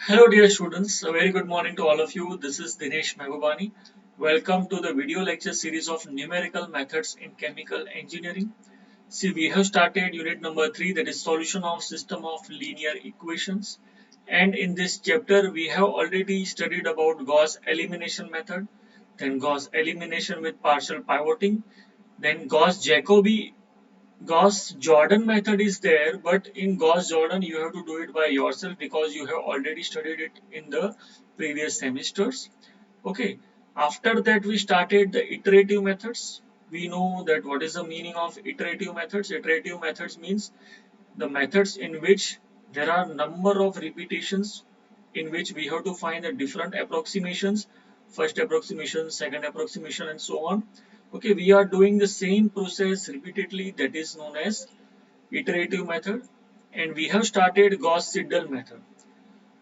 Hello dear students, a very good morning to all of you. This is Dinesh Mahbubani. Welcome to the video lecture series of numerical methods in chemical engineering. See, we have started unit number 3, that is solution of system of linear equations. And in this chapter we have already studied about Gauss elimination method, then Gauss elimination with partial pivoting, then Gauss-Jacobi Gauss-Jordan method is there, but in Gauss-Jordan you have to do it by yourself because you have already studied it in the previous semesters. Okay. After that we started the iterative methods. We know that what is the meaning of iterative methods. Iterative methods means the methods in which there are number of repetitions in which we have to find the different approximations, first approximation, second approximation, and so on. Okay, we are doing the same process repeatedly, that is known as iterative method, and we have started Gauss-Seidel method.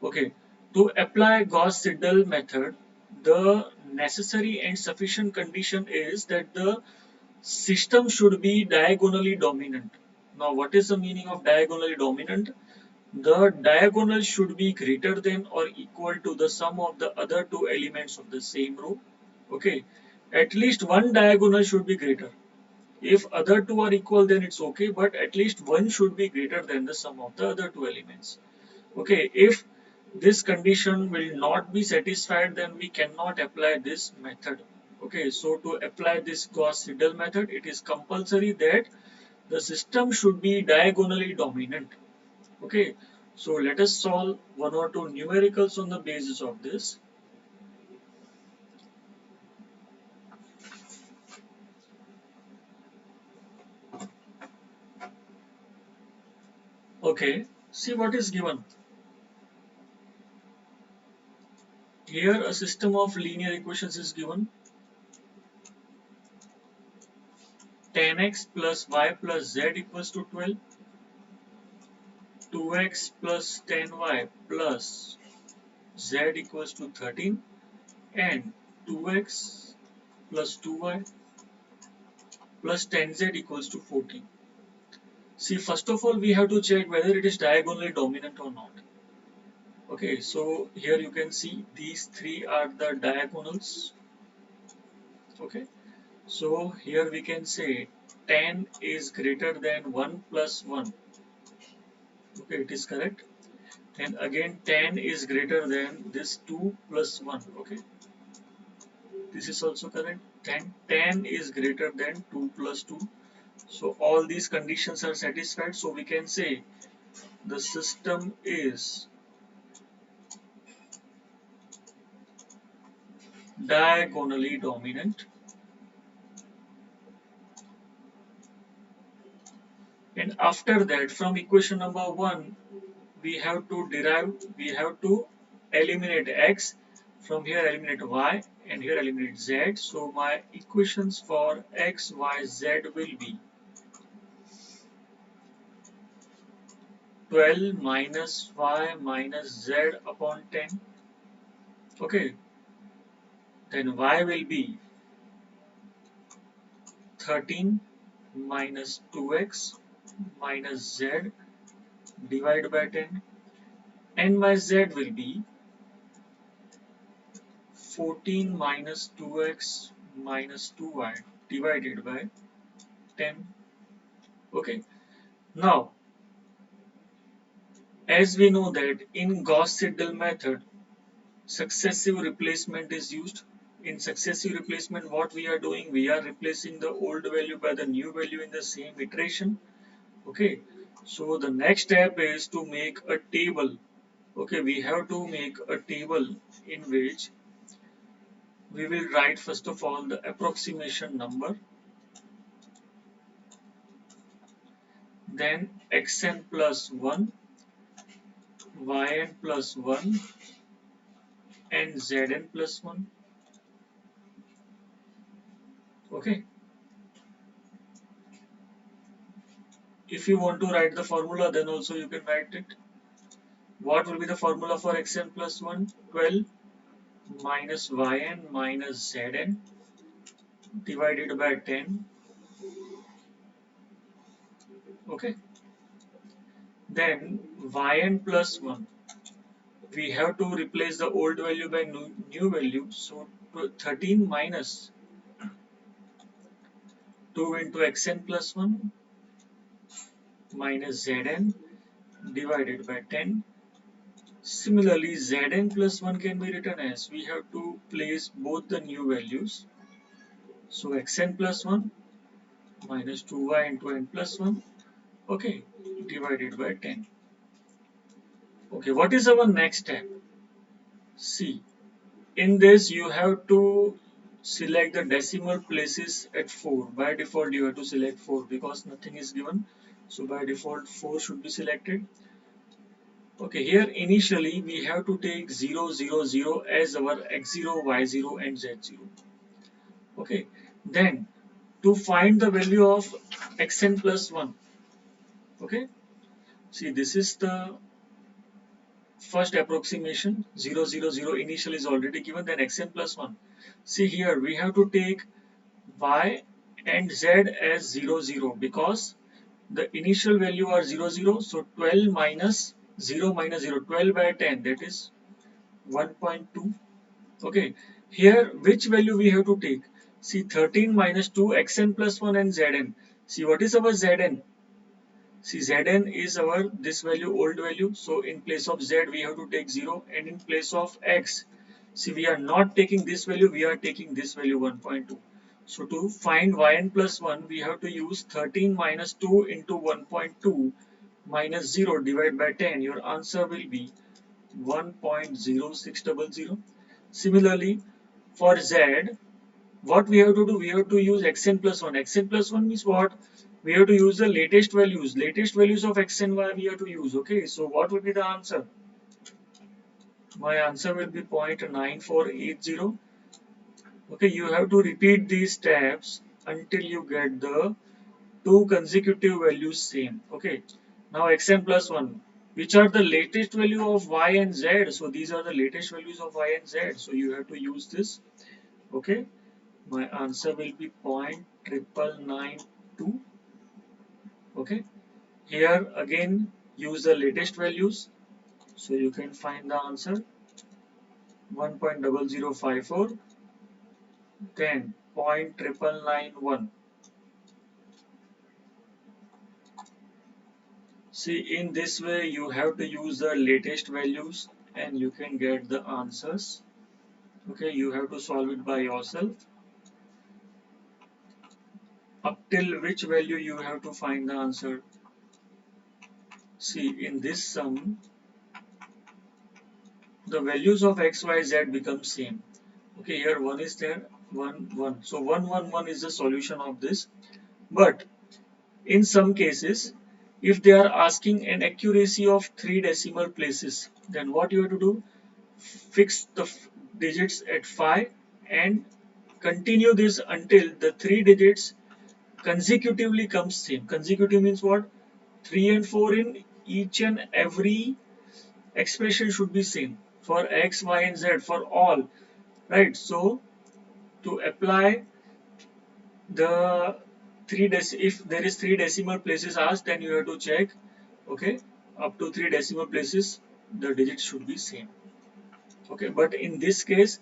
Okay, to apply Gauss-Seidel method, the necessary and sufficient condition is that the system should be diagonally dominant. Now, what is the meaning of diagonally dominant? The diagonal should be greater than or equal to the sum of the other two elements of the same row. Okay, at least one diagonal should be greater. If other two are equal, then it's okay, but at least one should be greater than the sum of the other two elements. Okay, if this condition will not be satisfied, then we cannot apply this method. Okay, so to apply this Gauss-Seidel method, it is compulsory that the system should be diagonally dominant. Okay, so let us solve one or two numericals on the basis of this. Okay, see what is given. Here a system of linear equations is given. 10x plus y plus z equals to 12, 2x plus 10y plus z equals to 13, and 2x plus 2y plus 10z equals to 14. See, first of all, we have to check whether it is diagonally dominant or not. Okay, so here you can see these three are the diagonals. Okay, so here we can say 10 is greater than 1 plus 1. Okay, it is correct. And again 10 is greater than this 2 plus 1. Okay, this is also correct. Then 10 is greater than 2 plus 2. So all these conditions are satisfied, so we can say the system is diagonally dominant. And after that, from equation number 1, we have to eliminate x. From here eliminate y, and here eliminate z. So my equations for x, y, z will be 12 minus y minus z upon 10. Okay, then y will be 13 minus 2x minus z divided by 10, and my z will be 14 minus 2x minus 2y divided by 10. Okay, now as we know that in Gauss-Seidel method, successive replacement is used. In successive replacement, what we are doing, we are replacing the old value by the new value in the same iteration. Okay, so the next step is to make a table. Okay, we have to make a table in which we will write first of all the approximation number, then xn plus 1, yn plus 1, and zn plus 1. Okay, if you want to write the formula, then also you can write it. What will be the formula for xn plus 1? 12 minus yn minus zn divided by 10. Okay, then yn plus 1. we have to replace the old value by new value. So 13 minus 2 into xn plus 1 minus zn divided by 10. Similarly, zn plus 1 can be written as, we have to place both the new values. So xn plus 1 minus 2y into n plus 1, okay, divided by 10. Okay, what is our next step? See, in this you have to select the decimal places at 4. By default you have to select 4 because nothing is given. So by default 4 should be selected. Okay, here initially we have to take 0, 0, 0 as our x0, y0 and z0. Okay, then to find the value of xn plus 1, okay, see this is the first approximation. 0, 0, 0 initial is already given, then xn plus 1. See here we have to take y and z as 0, 0 because the initial value are 0, 0. So 12 minus 0 minus 0, 12 by 10, that is 1.2. Okay, here which value we have to take? See 13 minus 2 xn plus 1 and zn. See what is our zn? See zn is our this value, old value. So in place of z we have to take 0, and in place of x, see we are not taking this value, we are taking this value 1.2. So to find yn plus 1 we have to use 13 minus 2 into 1.2 minus 0 divided by 10. Your answer will be 1.0600. Similarly, for z, what we have to do? We have to use xn plus 1. Xn plus 1 means what? We have to use the latest values. Latest values of x and y we have to use. Okay, so what will be the answer? My answer will be 0.9480. Okay, you have to repeat these steps until you get the two consecutive values same. Okay, now xn plus 1. Which are the latest value of y and z? So these are the latest values of y and z. So you have to use this. Okay, my answer will be 0.9992. Okay, here again use the latest values, so you can find the answer 1.0054, then 0.991. See, in this way you have to use the latest values and you can get the answers. Okay, you have to solve it by yourself. Up till which value you have to find the answer? See, in this sum the values of x, y, z become same. Okay, here 1 is there, 1, 1. So 1, 1, 1 is the solution of this. But in some cases, if they are asking an accuracy of 3 decimal places, then what you have to do? Fix the digits at 5 and continue this until the 3 digits consecutively comes same. Consecutive means what? 3 and 4 in each and every expression should be same for x, y and z for all, right? So to apply the if there is 3 decimal places asked, then you have to check, okay, up to 3 decimal places the digits should be same. Okay, but in this case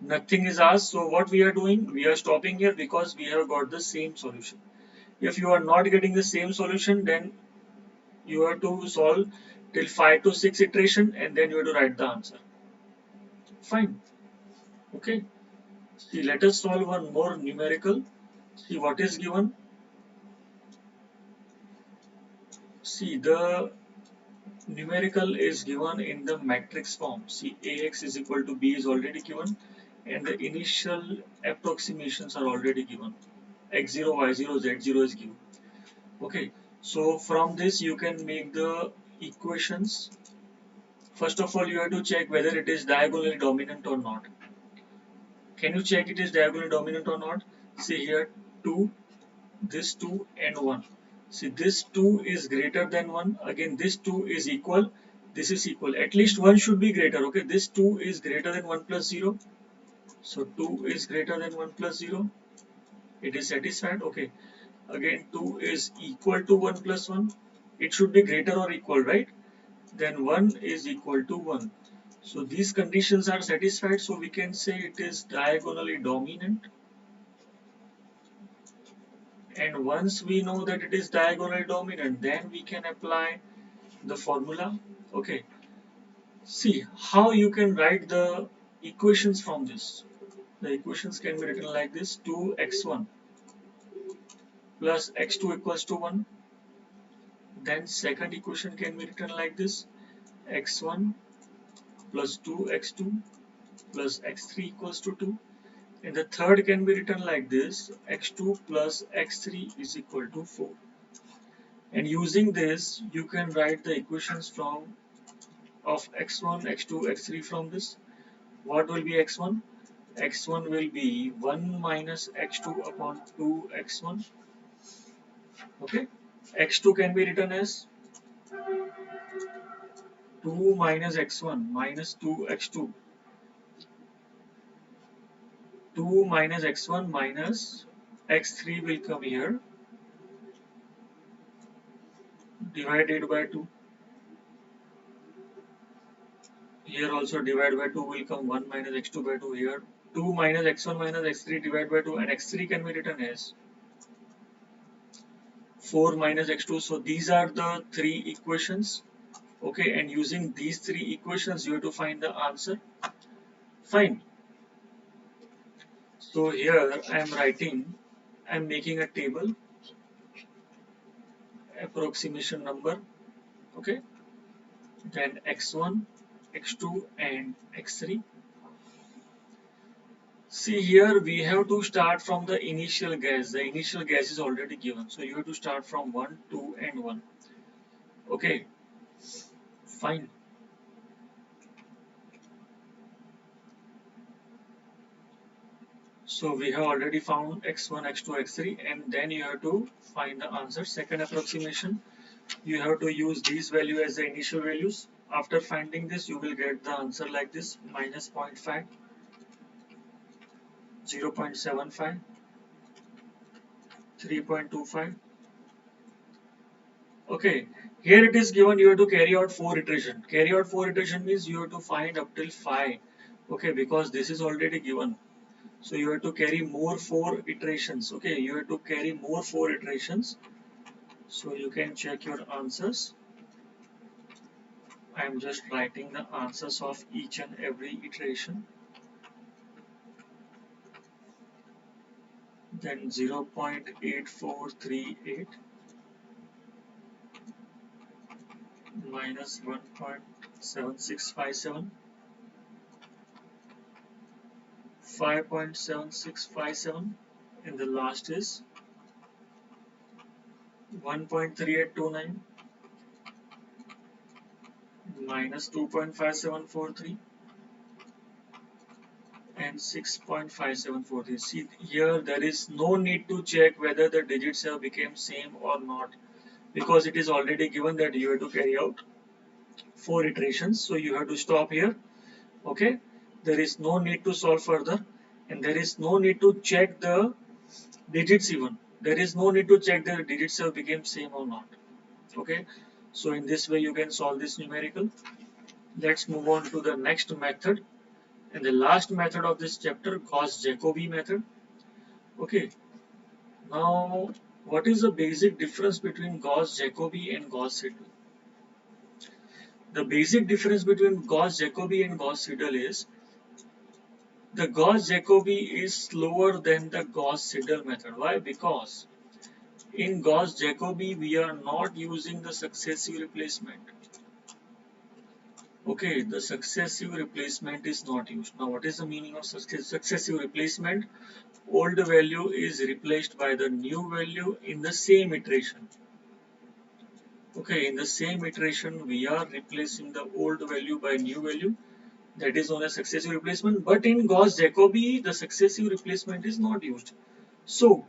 nothing is asked, so what we are doing, we are stopping here because we have got the same solution. If you are not getting the same solution, then you have to solve till 5 to 6 iteration and then you have to write the answer. Fine. Okay, see, let us solve one more numerical. See what is given. See, the numerical is given in the matrix form. See, ax is equal to b is already given and the initial approximations are already given. x0, y0, z0 is given. Okay, so from this you can make the equations. First of all, you have to check whether it is diagonally dominant or not. Can you check it is diagonally dominant or not? See here, 2, this 2 and 1. See, this 2 is greater than 1. Again, this 2 is equal. This is equal. At least 1 should be greater. Okay, this 2 is greater than 1 plus 0. So 2 is greater than 1 plus 0. It is satisfied. Okay. Again, 2 is equal to 1 plus 1. It should be greater or equal, right? Then 1 is equal to 1. So these conditions are satisfied, so we can say it is diagonally dominant. And once we know that it is diagonally dominant, then we can apply the formula. Okay, see how you can write the equations from this. The equations can be written like this: 2x1 plus x2 equals to 1. Then second equation can be written like this: x1 plus 2x2 plus x3 equals to 2. And the third can be written like this: x2 plus x3 is equal to 4. And using this, you can write the equations from of x1, x2, x3 from this. What will be x1? X1 will be 1 minus x2 upon 2x1. Okay. X2 can be written as 2 minus x1 minus 2x2. 2 minus x1 minus x3 will come here, divided by 2. Here also divide by 2 will come 1 minus x2 by 2 here. 2 minus x1 minus x3 divided by 2, and x3 can be written as 4 minus x2. So these are the three equations. Okay, and using these three equations you have to find the answer. Fine. So here I am writing, I am making a table, approximation number. Okay, then x1, x2 and x3. See here we have to start from the initial gas. The initial gas is already given. So you have to start from 1, 2 and 1. Okay, fine. So we have already found x1, x2, x3, and then you have to find the answer. Second approximation, you have to use these values as the initial values. After finding this, you will get the answer like this: minus 0.5, 0.75, 3.25. Okay, here it is given you have to carry out 4 iteration. Carry out 4 iteration means you have to find up till 5. Okay, because this is already given. So you have to carry more 4 iterations. Okay, you have to carry more 4 iterations. So you can check your answers. I am just writing the answers of each and every iteration. Then 0.8438 minus 1.7657, 5.7657, and the last is 1.3829 minus 2.5743 and 6.5743. See here there is no need to check whether the digits have become same or not, because it is already given that you have to carry out 4 iterations. So you have to stop here. Okay, there is no need to solve further, and there is no need to check the digits even. There is no need to check the digits have become same or not. Okay, so in this way you can solve this numerical. Let's move on to the next method, and the last method of this chapter, Gauss-Jacobi method. Okay, now what is the basic difference between Gauss-Jacobi and Gauss-Seidel? The basic difference between Gauss-Jacobi and Gauss-Seidel is the Gauss-Jacobi is slower than the Gauss-Seidel method. Why? Because in Gauss-Jacobi we are not using the successive replacement. Okay, the successive replacement is not used. Now what is the meaning of successive replacement? Old value is replaced by the new value in the same iteration. Okay, in the same iteration we are replacing the old value by new value. That is known as successive replacement. But in Gauss-Jacobi the successive replacement is not used. So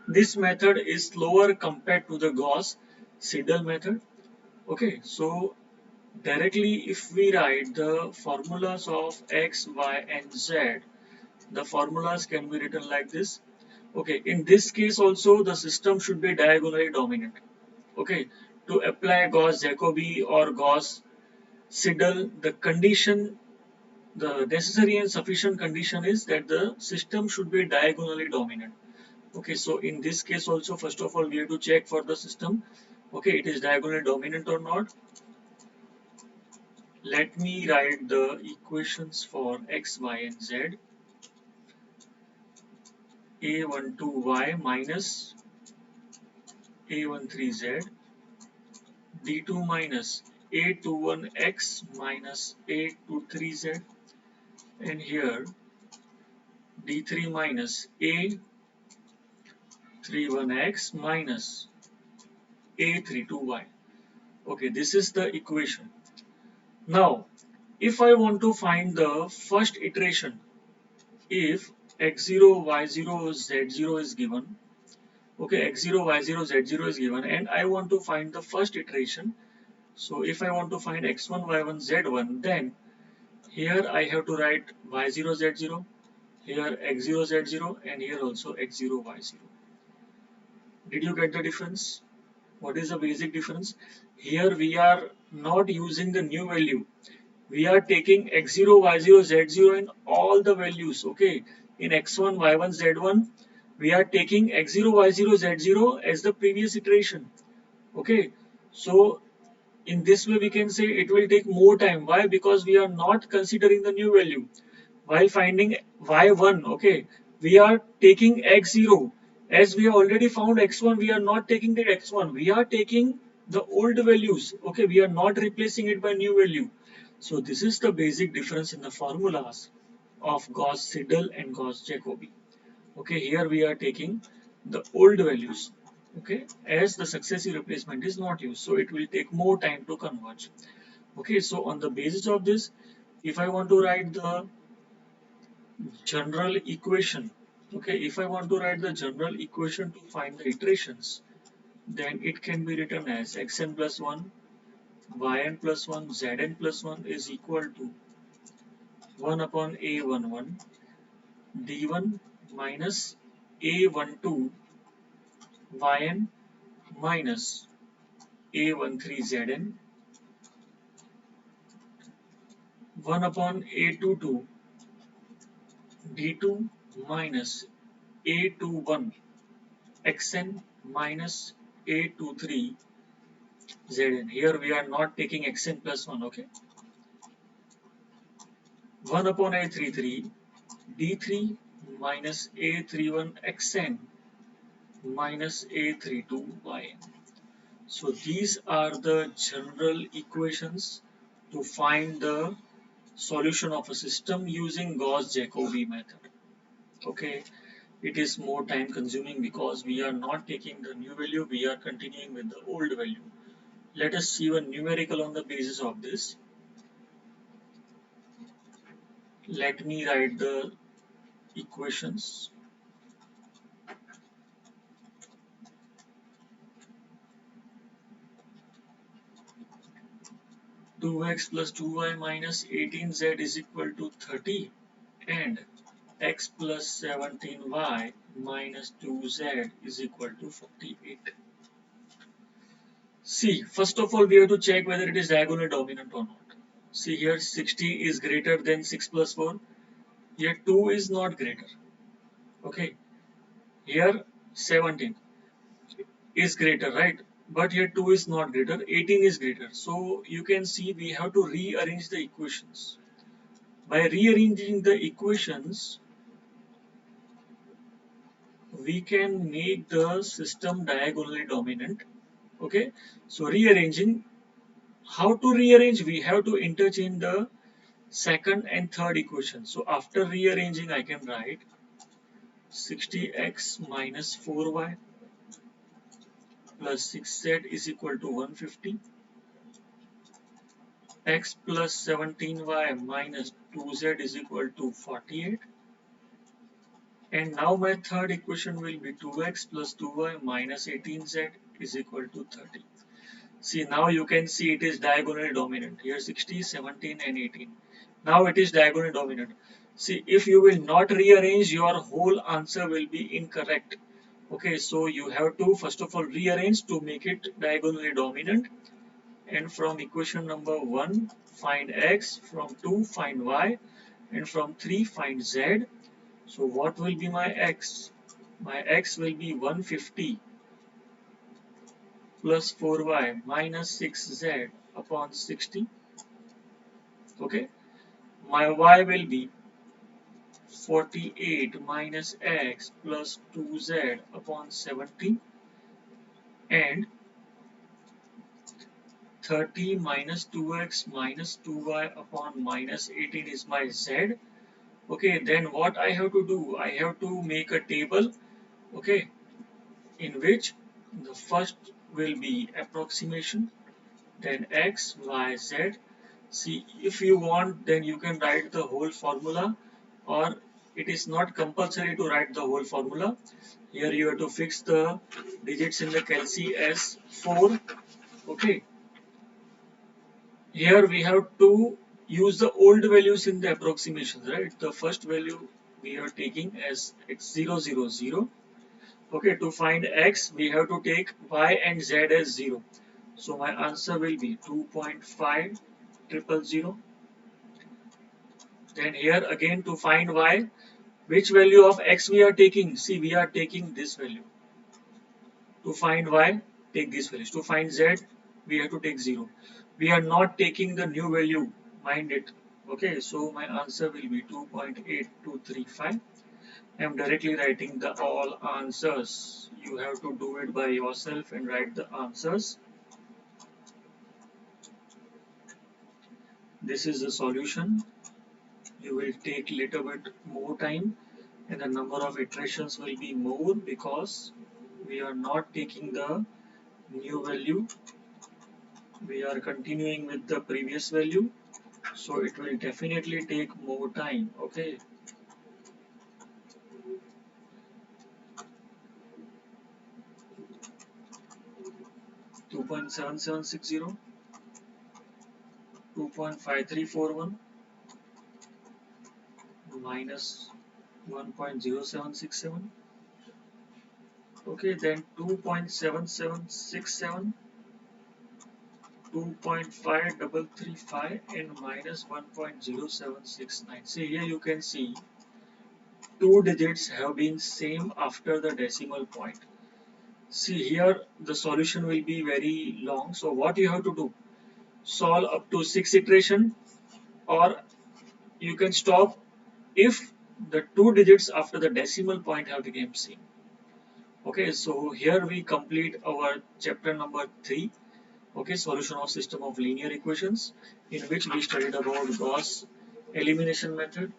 this method is slower compared to the Gauss-Seidel method. Okay, so directly if we write the formulas of x, y and z, the formulas can be written like this. Okay, in this case also the system should be diagonally dominant. Okay, to apply Gauss-Jacobi or Gauss Siddle, the necessary and sufficient condition is that the system should be diagonally dominant. Okay, so in this case also, first of all, we have to check for the system. Okay, it is diagonally dominant or not. Let me write the equations for x, y, and z. A12y minus A13z, D2 minus A21x minus A23z, and here D3 minus A31x minus A32y. Okay, this is the equation. Now, if I want to find the first iteration, if x0, y0, z0 is given, okay, x0, y0, z0 is given, and I want to find the first iteration. So if I want to find x1, y1, z1, then here I have to write y0, z0, here x0, z0, and here also x0, y0. Did you get the difference? What is the basic difference? Here we are not using the new value. We are taking x0, y0, z0 in all the values. Okay, in x1, y1, z1, we are taking x0, y0, z0 as the previous iteration. Okay, so in this way we can say it will take more time. Why? Because we are not considering the new value. While finding y1, okay, we are taking x0. As we have already found x1, we are not taking the x1. We are taking the old values. Okay, we are not replacing it by new value. So this is the basic difference in the formulas of Gauss-Seidel and Gauss-Jacobi. Okay, here we are taking the old values. Okay, as the successive replacement is not used, so it will take more time to converge. Okay, so on the basis of this, if I want to write the general equation, okay, if I want to write the general equation to find the iterations, then it can be written as xn plus 1, yn plus 1, zn plus 1 is equal to 1 upon a11 d1 minus a12 yn minus a13zn 1 upon a22 d2 minus a21 xn minus a23 zn. Here we are not taking xn plus 1, okay. 1 upon a33 d3 minus a31 xn minus a32 yn. So these are the general equations to find the solution of a system using Gauss-Jacobi method. Okay, it is more time consuming because we are not taking the new value, we are continuing with the old value. Let us see one numerical on the basis of this. Let me write the equations. Two x plus 2y minus 18z is equal to 30 and x plus 17y minus 2z is equal to 48. See, first of all, we have to check whether it is diagonally dominant or not. See here, 60 is greater than 6 plus 4. Here 2 is not greater. Okay. Here 17 is greater, right? But here 2 is not greater. 18 is greater. So you can see we have to rearrange the equations. By rearranging the equations, we can make the system diagonally dominant. Okay. So rearranging, how to rearrange? We have to interchange the second and third equation. So after rearranging, I can write 60x minus 4y plus 6z is equal to 150. X plus 17y minus 2z is equal to 48. And now my third equation will be 2x plus 2y minus 18z is equal to 30. See, now you can see it is diagonally dominant. Here 60, 17 and 18. Now it is diagonally dominant. See, if you will not rearrange, your whole answer will be incorrect. Okay, so you have to first of all rearrange to make it diagonally dominant. and from equation number 1 find x, from 2 find y, and from 3 find z. So what will be my x? My x will be 150 plus 4y minus 6z upon 60. Okay, my y will be 48 minus x plus 2z upon 70, and 30 minus 2x minus 2y upon minus 18 is my z. Okay, then what I have to do? I have to make a table, okay, in which the first will be approximation, then x, y, z. See, if you want, then you can write the whole formula, or it is not compulsory to write the whole formula. Here you have to fix the digits in the calci as 4. Okay, here we have to use the old values in the approximations, right? The first value we are taking as x0, 0, 0. Okay, to find x, we have to take y and z as 0. So my answer will be 2.5 triple 0. Then here again to find y, which value of x we are taking? See, we are taking this value. To find y, take this value. To find z, we have to take 0. We are not taking the new value, mind it. Okay, so my answer will be 2.8235. I am directly writing the all answers. You have to do it by yourself and write the answers. This is the solution. You will take little bit more time and the number of iterations will be more because we are not taking the new value. We are continuing with the previous value. So it will definitely take more time. Okay. 2.7760, 2.5341 minus 1.0767. Okay, then 2.7767, 2.5335 and minus 1.0769. See, here you can see two digits have been same after the decimal point. See, here the solution will be very long. So what you have to do? Solve up to 6 iteration, or you can stop if the two digits after the decimal point have become same. Okay, so here we complete our chapter number 3. Okay, solution of system of linear equations, in which we studied about Gauss elimination method.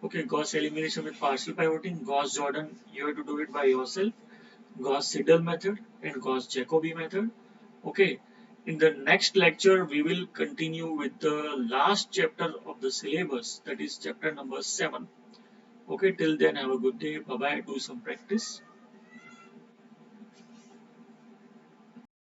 Okay, Gauss elimination with partial pivoting, Gauss Jordan, you have to do it by yourself, Gauss Seidel method and Gauss Jacobi method. Okay, in the next lecture we will continue with the last chapter of the syllabus, that is chapter number 7. Okay, till then have a good day. Bye bye. Do some practice.